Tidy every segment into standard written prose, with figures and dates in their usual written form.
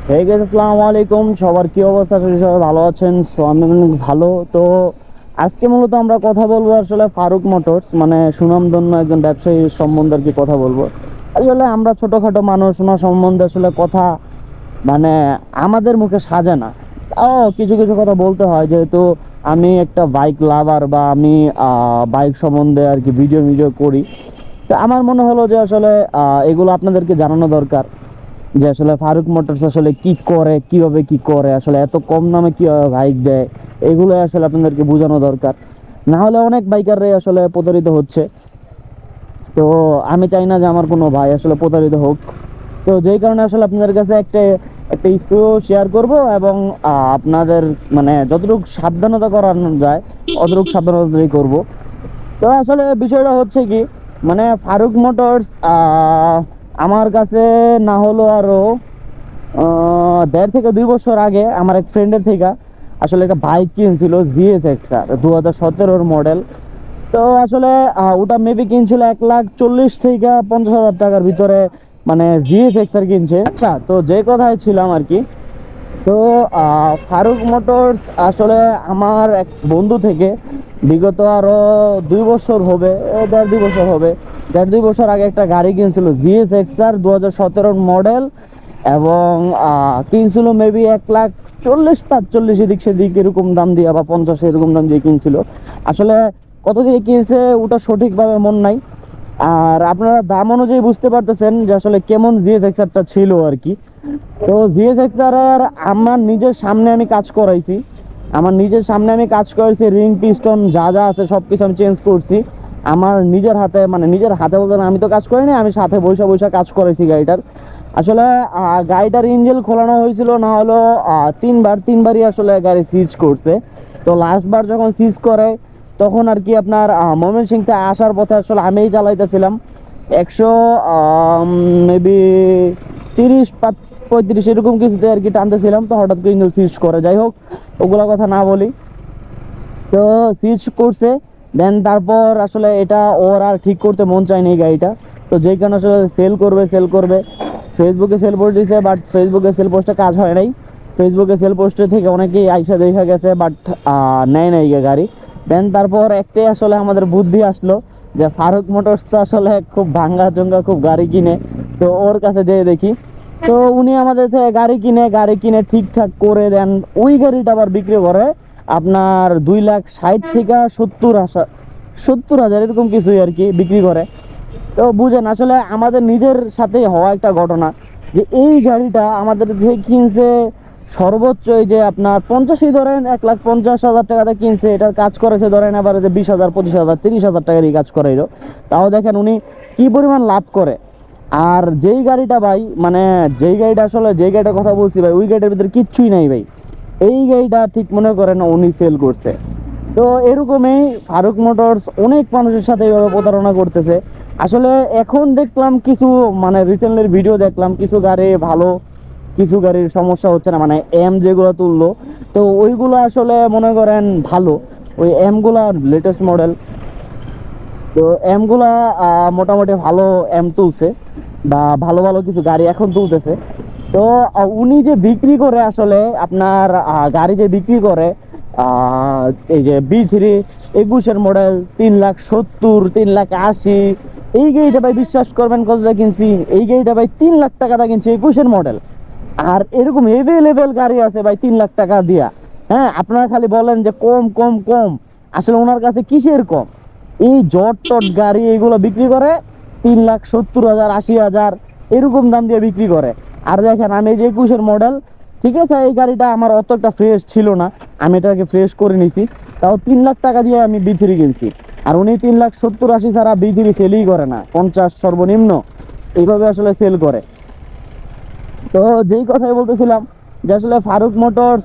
Hey guys, আসসালামু আলাইকুম। সবার কি অবস্থা? সবাই ভালো আছেন? সো আমি অনেক ভালো। তো আজকে মূলত আমরা কথা বলবো আসলে ফারুক মোটরস, মানে সুনামধন্য একজন ব্যবসায়ী সম্বন্ধে আর কি কথা বলবো। আসলে আমরা ছোটখাটো মানুষ, ওনার সম্বন্ধে আসলে কথা মানে আমাদের মুখে সাজে না। কিছু কিছু কথা বলতে হয়, যেহেতু আমি একটা বাইক লাভার বা আমি বাইক সম্বন্ধে আর কি ভিডিও ভিডিও করি। তো আমার মনে হলো যে আসলে এগুলো আপনাদেরকে জানানো দরকার, যে আসলে ফারুক মোটরস আসলে কি করে, কিভাবে কি করে, আসলে এত কম দামে কিভাবে বাইক দেয়, এগুলো আসলে আপনাদেরকে বোঝানো দরকার। না হলে অনেক বাইকাররাই আসলে প্রতারিত হচ্ছে। তো আমি চাই না যে আমার কোনো ভাই আসলে প্রতারিত হোক। তো যেই কারণে আসলে আপনাদের কাছে একটা একটা ইস্যু শেয়ার করব, এবং আপনাদের মানে যতটুকু সাবধানতা করানো যায় অতটুকু সাবধানতাই করব। তো আসলে বিষয়টা হচ্ছে কি, মানে ফারুক মোটরস আমার কাছে না হলো আরও 1.5 থেকে 2 বছর আগে আমার এক ফ্রেন্ডের থেকে আসলে একটা বাইক কিনছিল, GSX-R 2017 মডেল। তো আসলে ওটা মেবি কিনছিল 1,40,000 থেকে 50,000 টাকার ভিতরে, মানে GSX-R কিনছে। আচ্ছা, তো যে কথায় ছিলাম আর কি। তো ফারুক মোটরস আসলে আমার এক বন্ধু থেকে বিগত আরও 2 বছর হবে, 1.5-2 বছর হবে, 1.5-2 বছর আগে একটা গাড়ি কিনছিল, GSX-R 2017 মডেল। এবং কিনছিল মেবি 1,40,000-45,000 এদিক সেদিক এরকম দাম দিয়ে, বা 50 এরকম দাম দিয়ে কিনছিল। আসলে কত দিয়ে কিনছে ওটা সঠিকভাবে মন নাই। আর আপনারা দাম অনুযায়ী বুঝতে পারতেছেন যে আসলে কেমন GSX-Rটা ছিল আর কি। তো GSX-R এর আমার নিজের সামনে আমি কাজ করাইছি, রিং পিস্টন যা যা আছে সব কিছু আমি চেঞ্জ করছি আমার নিজের হাতে। মানে নিজের হাতে বলতে না, আমি তো কাজ করিনি, আমি সাথে বৈশা বৈশা কাজ করাইছি গাড়িটার। আসলে গাড়িটার ইঞ্জিন খোলানো হয়েছিল না হলো তিনবারই আসলে গাড়ি সিজ করছে। তো লাস্টবার যখন সিজ করে তখন আর কি আপনার ময়মনসিংহ থেকে আসার পথে আসলে আমিই চালাইতেছিলাম 100 মেবি 30-35 এরকম কিছুতে আর কি টানতেছিলাম। তো হঠাৎ করে ইঞ্জিন সিজ করে, যাই হোক ওগুলা কথা না বলি। তো সিজ করছে, দেন তারপর আসলে এটা ওর আর ঠিক করতে মন চায়নি এই গাড়িটা। তো যেই কারণে আসলে সেল করবে ফেসবুকে সেল পোস্ট দিয়েছে, বাট ফেসবুকে সেল পোস্টে কাজ হয় নাই। ফেসবুকে সেল পোস্টে থেকে অনেকেই আইসা দেখা গেছে, বাট নেয় নাই গাড়ি। দেন তারপর একটাই আসলে আমাদের বুদ্ধি আসলো যে ফারুক মোটরস তো আসলে খুব ভাঙ্গা চঙ্গা খুব গাড়ি কিনে, তো ওর কাছে যেয়ে দেখি। তো উনি আমাদের থেকে গাড়ি কিনে ঠিকঠাক করে দেন, ওই গাড়িটা আবার বিক্রি করে আপনার 2,60,000 থেকে 70,000 এরকম কিছুই আর কি বিক্রি করে। তো বুঝেন আসলে আমাদের নিজের সাথে হওয়া একটা ঘটনা, যে এই গাড়িটা আমাদের যে কিনছে সর্বোচ্চ এই যে আপনার 50ই ধরেন 1,50,000 টাকাতে কিনছে, এটার কাজ করেছে ধরেন আবার যে 20,000, 25,000, 30,000 টাকার এই কাজ করাইলো। তাও দেখেন উনি কি পরিমাণ লাভ করে। আর যেই গাড়িটা ভাই, মানে যেই গাড়িটার কথা বলছি ভাই, ওই গাড়িটার ভিতরে কিচ্ছুই নাই ভাই। এই গাড়িটা ঠিক মনে করেন উনি সেল করছে। তো এরকমই ফারুক মোটরস অনেক মানুষের সাথে এইভাবে প্রতারণা করতেছে। আসলে এখন দেখলাম কিছু, মানে রিসেন্টলি ভিডিও দেখলাম কিছু গাড়ি ভালো, কিছু গাড়ির সমস্যা হচ্ছে না, মানে যেগুলো তুললো, তো ওইগুলো আসলে মনে করেন ভালো। ওই গুলা লেটেস্ট মডেল, তো গুলা মোটামুটি ভালো তুলছে, বা ভালো ভালো কিছু গাড়ি এখন তুলতেছে। তো উনি যে বিক্রি করে আসলে আপনার গাড়ি যে বিক্রি করে, এই যে B3 21-এর মডেল 3,70,000, 3,80,000, এই গাড়িটা ভাই বিশ্বাস করবেন কত টাকা কিনছি? এই গাড়িটা ভাই 3,00,000 টাকা কিনছি, 21-এর মডেল। আর এরকম এভেলেবেল গাড়ি আছে ভাই 3,00,000 টাকা দিয়া। হ্যাঁ, আপনারা খালি বলেন যে কম কম কম, আসলে ওনার কাছে কিসের কম? এই জট গাড়ি এগুলো বিক্রি করে 3,70,000, 80,000 এরকম দাম দিয়ে বিক্রি করে। আর দেখেন আমি এই যে 21-এর মডেল, ঠিক আছে এই গাড়িটা আমার অত একটা ফ্রেশ ছিল না, আমি এটাকে ফ্রেশ করে নিছি, তাও 3,00,000 টাকা দিয়ে আমি B3 কিনছি। আর উনি 3,70,000-80 ছাড়া B3 সেলই করে না, 50 সর্বনিম্ন এইভাবে আসলে সেল করে। তো যেই কথাই বলতেছিলাম যে আসলে ফারুক মোটরস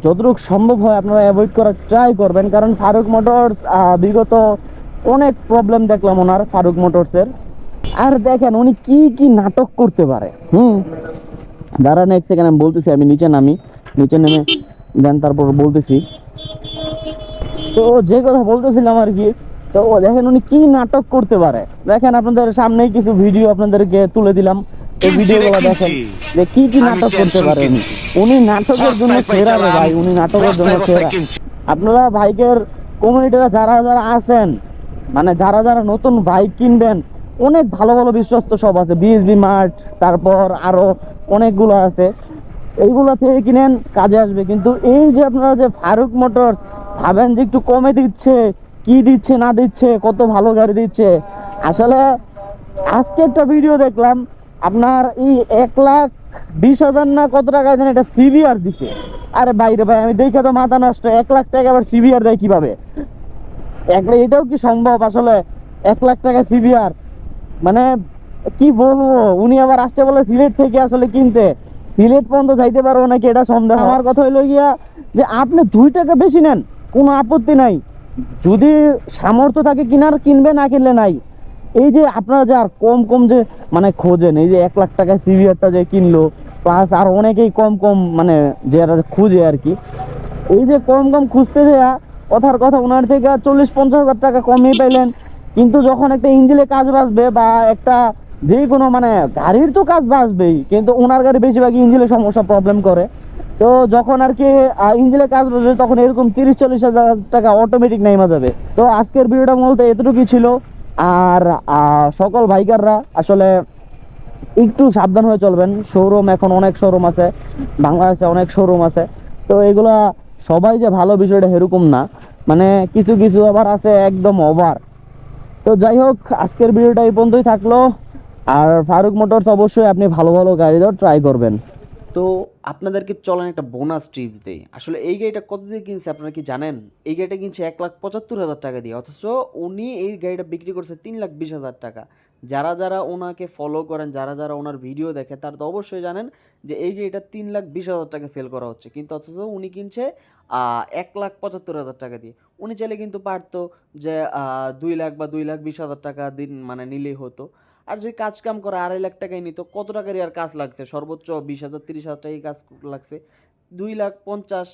যতটুকু সম্ভব হয় আপনারা অ্যাভয়েড করার ট্রাই করবেন, কারণ ফারুক মোটরস বিগত অনেক প্রবলেম দেখলাম ওনার ফারুক মোটরসের। আর দেখেন উনি কি কি নাটক করতে পারে। দাঁড়ান এক সেকেন্ড, আমি বলতেছি, আমি নিচে নেমে দেন তারপর বলতেছি। তো যে কথা বলতেছিলাম আর কি, তো দেখেন উনি কি নাটক করতে পারে। দেখেন আপনাদের সামনেই কিছু ভিডিও আপনাদেরকে তুলে দিলাম, এই ভিডিওগুলো দেখেন যে কি কি নাটক করতে পারে উনি নাটকের জন্য সেরা রে ভাই, উনি নাটকের জন্য সেরা। আপনারা বাইকের কমিউনিটিরা যারা যারা আছেন, মানে যারা যারা নতুন বাইক কিনবেন, অনেক ভালো ভালো বিশ্বস্ত সব আছে, বিএসবি মার্ট, তারপর আরো অনেকগুলো আছে, এইগুলো থেকে কিনেন, কাজে আসবে। কিন্তু এই যে আপনারা যে ফারুক মোটরস ভাবেন যে একটু কমে দিচ্ছে, কি দিচ্ছে না দিচ্ছে, কত ভালো গাড়ি দিচ্ছে, আসলে আজকে একটা ভিডিও দেখলাম আপনার এই 1,20,000 না কত টাকা যেন এটা সিভিআর দিছে। আরে বাইরে ভাই, আমি দেখে তো মাথা নষ্ট, 1,00,000 টাকা আবার সিভিআর দেয় কিভাবে? এটাও কি সম্ভব আসলে? 1,00,000 টাকা সিভিআর, মানে কি বলবো। উনি আবার আসছে বলে সিলেট থেকে আসলে কিনতে, সিলেট পর্যন্ত যাইতে পারবো নাকি এটা সন্দেহ। আমার কথা হইলো গিয়া যে আপনি 2 টাকা বেশি নেন, কোনো আপত্তি নাই, যদি সামর্থ্য থাকে কিনার কিনবে, না কিনলে নাই। এই যে আপনারা যে আর কম কম যে মানে খোঁজেন, এই যে 1,00,000 টাকা সিভিআরটা যে কিনলো, প্লাস আর অনেকেই কম কম মানে যারা খুঁজে আর কি, এই যে কম কম খুঁজতে দেয়া, কথার কথা ওনার থেকে 40-50 হাজার টাকা কমই পাইলেন। কিন্তু যখন একটা ইঞ্জিনে কাজ বাঁচবে বা একটা যে কোনো মানে গাড়ির তো কাজ বাঁচবেই, কিন্তু ওনার গাড়ি বেশিরভাগ ইঞ্জিনের সমস্যা প্রবলেম করে। তো যখন আর কি ইঞ্জিনে কাজ বাঁচবে, তখন এরকম 30-40 হাজার টাকা অটোমেটিক নেমে যাবে। তো আজকের ভিডিওটা মূলত এতটুকুই ছিল। আর সকল বাইকাররা আসলে একটু সাবধান হয়ে চলবেন। শোরুম এখন অনেক শোরুম আছে, বাংলাদেশে অনেক শোরুম আছে। তো এগুলা সবাই যে ভালো, বিষয়টা এরকম না, মানে কিছু কিছু আবার আছে একদম ওভার। তো যাই হোক, আজকের ভিডিওটা এই পর্যন্তই থাকলো। আর ফারুক মোটরস অবশ্যই আপনি ভালো ভালো গাড়ি দাও ট্রাই করবেন। তো আপনাদেরকে চলেন একটা বোনাস টিপস দেই। আসলে এই গাড়িটা কত দিয়ে কিনছে আপনারা কি জানেন? এই গাড়িটা কিনছে 1,75,000 টাকা দিয়ে, অথচ উনি এই গাড়িটা বিক্রি করছে 3,20,000 টাকা। যারা যারা ওনাকে ফলো করেন, যারা যারা ওনার ভিডিও দেখেন, তারা তো অবশ্যই জানেন যে এই গাড়িটা 3,20,000 টাকা সেল করা হচ্ছে, কিন্তু অথচ উনি কিনছে 1,75,000 টাকা দিয়ে। উনি চাইলে কিন্তু পারতো যে 2,00,000 বা 2,20,000 টাকা দিন মানে নিলেই হতো। আর যদি কাজ কাম করে 2,50,000 টাকায় নিত, কত টাকারই আর কাজ লাগছে? সর্বোচ্চ 20,000-30,000 টাকায় কাজ লাগছে, 2,50,000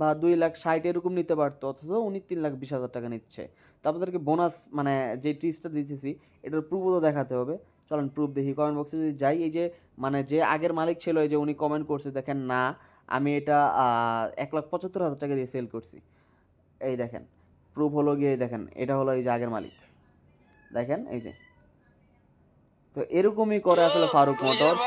বা 2,60,000 এরকম নিতে পারতো, অথচ উনি 3,20,000 টাকা নিচ্ছে। তো আপনাদেরকে বোনাস মানে যে টিপসটা দিতেছি, এটার প্রুফও তো দেখাতে হবে। চলেন প্রুফ দেখি। কমেন্ট বক্সে যদি যাই, এই যে মানে যে আগের মালিক ছিল, এই যে উনি কমেন্ট করছে, দেখেন না আমি এটা 1,75,000 টাকা দিয়ে সেল করছি। এই দেখেন প্রুফ হলো গিয়ে, দেখেন এটা হলো এই যে আগের মালিক, দেখেন এই যে। তো এরকমই করে আসলে ফারুক মোটরস।